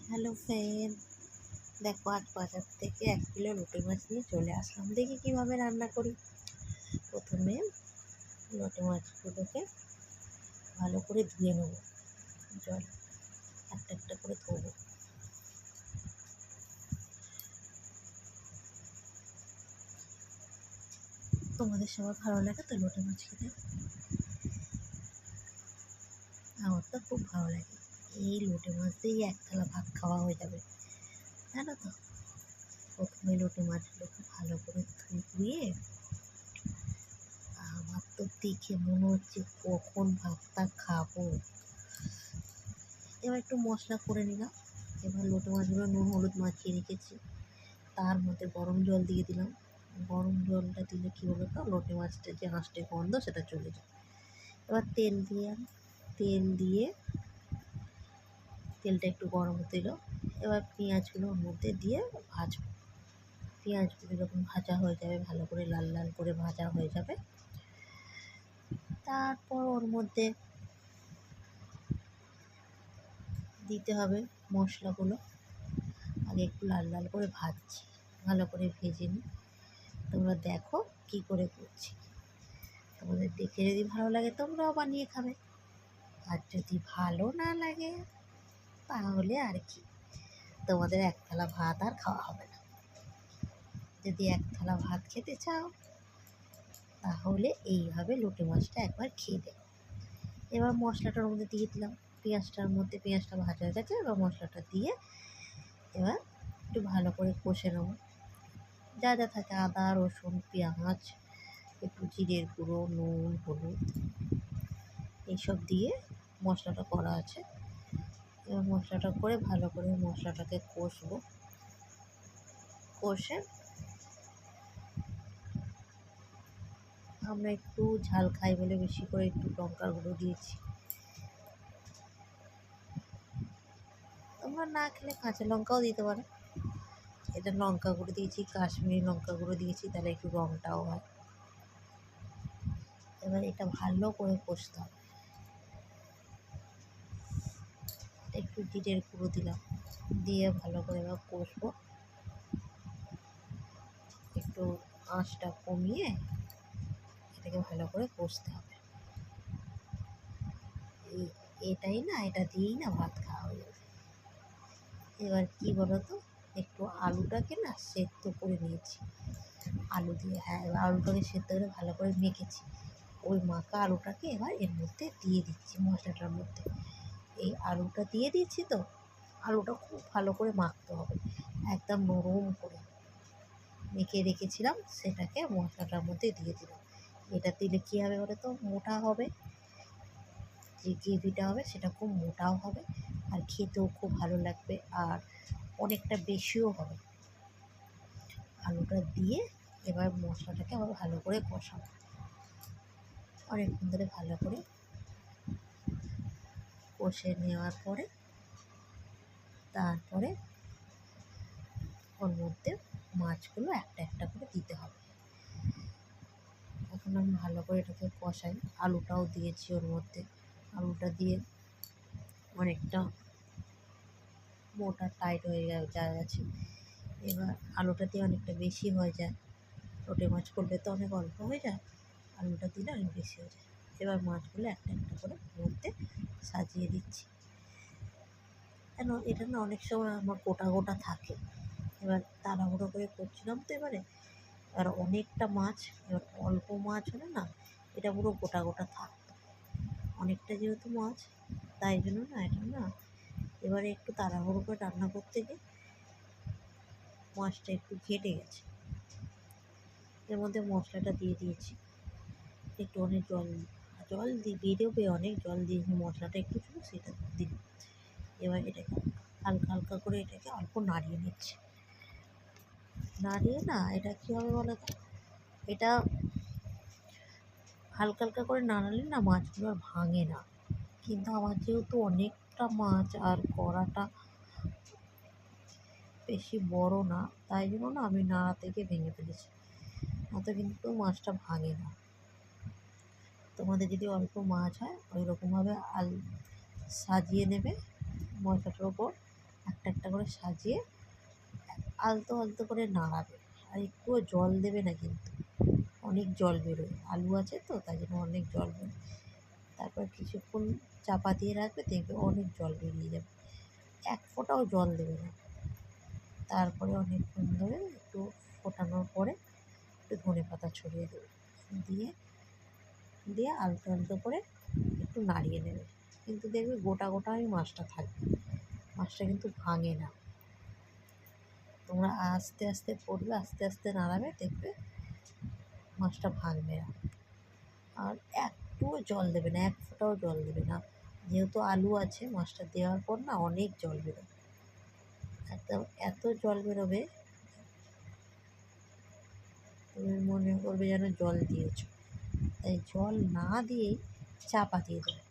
Hello friend, দেখো আজ বাজার থেকে 1 কিলো লোটে মাছ নিয়ে চলে আসলাম। দেখি কীভাবে রান্না করি। প্রথমে লোটে মাছগুলোকে ভালো করে ধুয়ে নেব, জল একটা একটা করে ধোবো। তোমাদের সবার ভালো লাগে তো লোটে মাছ খেতে? আমার তো খুব ভালো লাগে। এই লোটে মাছ দিয়েই 1 থালা ভাত খাওয়া হয়ে যাবে, জানো তো। প্রথমে লোটে মাছগুলোকে ভালো করে ধুয়ে, আমার তো দেখে মনে হচ্ছে কখন ভাতটা খাবো। এবার একটু মশলা করে নিলাম। এবার লোটে মাছগুলো নুন হলুদ মাখিয়ে রেখেছি, তার মধ্যে গরম জল দিয়ে দিলাম। গরম জলটা দিলে কী বলো তো, লোটে মাছটা যে আঁশটে গন্ধ সেটা চলে যায়। এবার তেল দিয়ে তেলটা একটু গরম হতে এলো। এবার পেঁয়াজগুলো ওর মধ্যে দিয়ে ভাজবো। পেঁয়াজগুলো যখন ভাজা হয়ে যাবে, ভালো করে লাল লাল করে ভাজা হয়ে যাবে, তারপর ওর মধ্যে দিতে হবে মশলাগুলো। আগে একটু লাল লাল করে ভাজছি, ভালো করে ভেজে নিই। তোমরা দেখো কী করে করছি। তোমাদের দেখে যদি ভালো লাগে তোমরাও বানিয়ে খাবে, আর যদি ভালো না লাগে তাহলে আর কি, তোমাদের 1 থালা ভাত আর খাওয়া হবে না। যদি 1 থালা ভাত খেতে চাও তাহলে এইভাবে লোটে মাছটা একবার খেয়ে দেবে। এবার মশলাটার মধ্যে দিয়ে দিলাম। পেঁয়াজটা ভাজা হয়ে গেছে। এবার মশলাটা দিয়ে এবার একটু ভালো করে কষে নেব। যা যা থাকে আদা রসুন পেঁয়াজ, একটু জিরের গুঁড়ো, নুন হলুদ এইসব দিয়ে মশলাটা করা আছে। এবার মশলাটা করে ভালো করে মশলাটাকে কষবো। কষে আমরা একটু ঝাল খাই বলে বেশি করে একটু লঙ্কার গুঁড়ো দিয়েছি। তোমরা না খেলে কাঁচা লঙ্কাও দিতে পারো। এটা লঙ্কা গুঁড়ো দিয়েছি, কাশ্মীরি লঙ্কা গুঁড়ো দিয়েছি, তাহলে একটু রঙটাও হয়। এবার এটা ভালো করে কষতে হবে। একটু জিরের গুঁড়ো দিলাম, দিয়ে ভালো করে এবার কষবো। একটু আঁচটা কমিয়ে এটাকে ভালো করে কষতে হবে। এটা দিয়েই না ভাত খাওয়া হয়ে যাবে। এবার কী বলো তো, একটু আলুটাকে না সেদ্ধ করে নিয়েছি আলু দিয়ে। হ্যাঁ, এবার আলুটাকে সেদ্ধ করে ভালো করে মেখেছি। ওই মাখা আলুটাকে এবার এর মধ্যে দিয়ে দিচ্ছি, মশলাটার মধ্যে। এই আলুটা দিয়ে দিচ্ছি তো, আলুটা খুব ভালো করে মাখতে হবে, একদম নরম করে মেখে রেখেছিলাম সেটাকে মশলাটার মধ্যে দিয়ে দিলাম। এটা দিলে কী হবে বলে তো, মোটা হবে, যে গ্রেভিটা হবে সেটা খুব মোটাও হবে, আর খেতেও খুব ভালো লাগবে, আর অনেকটা বেশিও হবে। আলুটা দিয়ে এবার মশলাটাকে আবার ভালো করে কষাবো। অনেকক্ষণ ধরে ভালো করে কষে নেওয়ার পরে তারপরে ওর মধ্যে মাছগুলো একটা একটা করে দিতে হবে। এখন আমি ভালো করে এটাকে কষাই। আলুটাও দিয়েছি ওর মধ্যে। আলুটা দিয়ে অনেকটা মোটা টাইট হয়ে গেছে। এবার আলুটা দিয়ে অনেকটা বেশি হয়ে যায়। লোটে মাছ করলে তো অনেক অল্প হয়ে যায়, আলুটা দিলে অনেক বেশি হয়ে যায়। এবার মাছগুলো একটা একটা করে মধ্যে সাজিয়ে দিচ্ছি। কেন এটা না অনেক সময় আমার গোটা গোটা থাকে। এবার তাড়াহুড়ো করে করছিলাম তো এবার অনেকটা মাছ, এবার অল্প মাছ হলে না এটা পুরো গোটা গোটা থাকতো। অনেকটা যেহেতু মাছ, তাই জন্য না এটা না এবারে একটু তাড়াহুড়ো করে রান্না করতে গিয়ে মাছটা একটু ঘেটে গেছে। এর মধ্যে মশলাটা দিয়ে দিয়েছি, একটু অনেক জল বেরোবে, অনেক জল দিয়েছি, মশলাটা একটু ছিল সেটা দিন। এবার এটাকে হালকা হালকা করে এটাকে অল্প নাড়িয়ে নিচ্ছি। নাড়িয়ে না এটা কী হবে বলো তো, এটা হালকা হালকা করে নাড়ালে না মাছগুলো আর ভাঙে না। কিন্তু আমার যেহেতু অনেকটা মাছ আর কড়াটা বেশি বড় না, তাই জন্য না আমি নাড়া থেকে ভেঙে ফেলেছি, নয়তো কিন্তু মাছটা ভাঙে না। তোমাদের যদি অল্প মাছ হয় ওই রকমভাবে সাজিয়ে নেবে মশলাটার ওপর, একটা একটা করে সাজিয়ে আলতো আলতো করে নাড়াবে, আর একটুও জল দেবে না কিন্তু, অনেক জল বেরোয়, আলু আছে তো তাই জন্য অনেক জল বেরোয়। তারপর কিছুক্ষণ চাপা দিয়ে রাখবে, দেখবে অনেক জল বেরিয়ে যাবে, এক ফোঁটাও জল দেবে না। তারপরে অনেকক্ষণ ধরে একটু ফোটানোর পরে একটু ধনেপাতা ছড়িয়ে দেবে, দিয়ে দিয়ে আলতো আলতো করে একটু নাড়িয়ে নেবে। কিন্তু দেখবে গোটা গোটাই মাছটা থাকবে, মাছটা কিন্তু ভাঙে না। তোমরা আস্তে আস্তে করবে, আস্তে আস্তে নাড়াবে, দেখবে মাছটা ভাঙবে না। আর একটুও জল দেবে না, এক ফোঁটাও জল দেবে না, যেহেতু আলু আছে মাছটা দেওয়ার পর না অনেক জল বেরোবে, একদম এত জল বেরোবে তুমি মনে করবে যেন জল দিয়েছো। তাই জল না দিয়েই চাপা দিয়ে দেবে,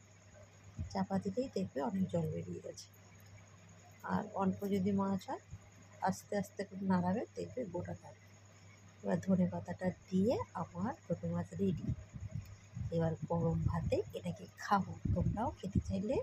চাপা দিলেই দেখবে অনেক জল বেরিয়ে গেছে। আর অল্প যদি মাছ হয় আস্তে আস্তে করে নাড়াবে, দেখবে গোটা থাকবে। এবার ধনেপাতাটা দিয়ে আমার ছোটো মাছ রেডি। এবার গরম ভাতে এটাকে খাবো, তোমরাও খেতে চাইলে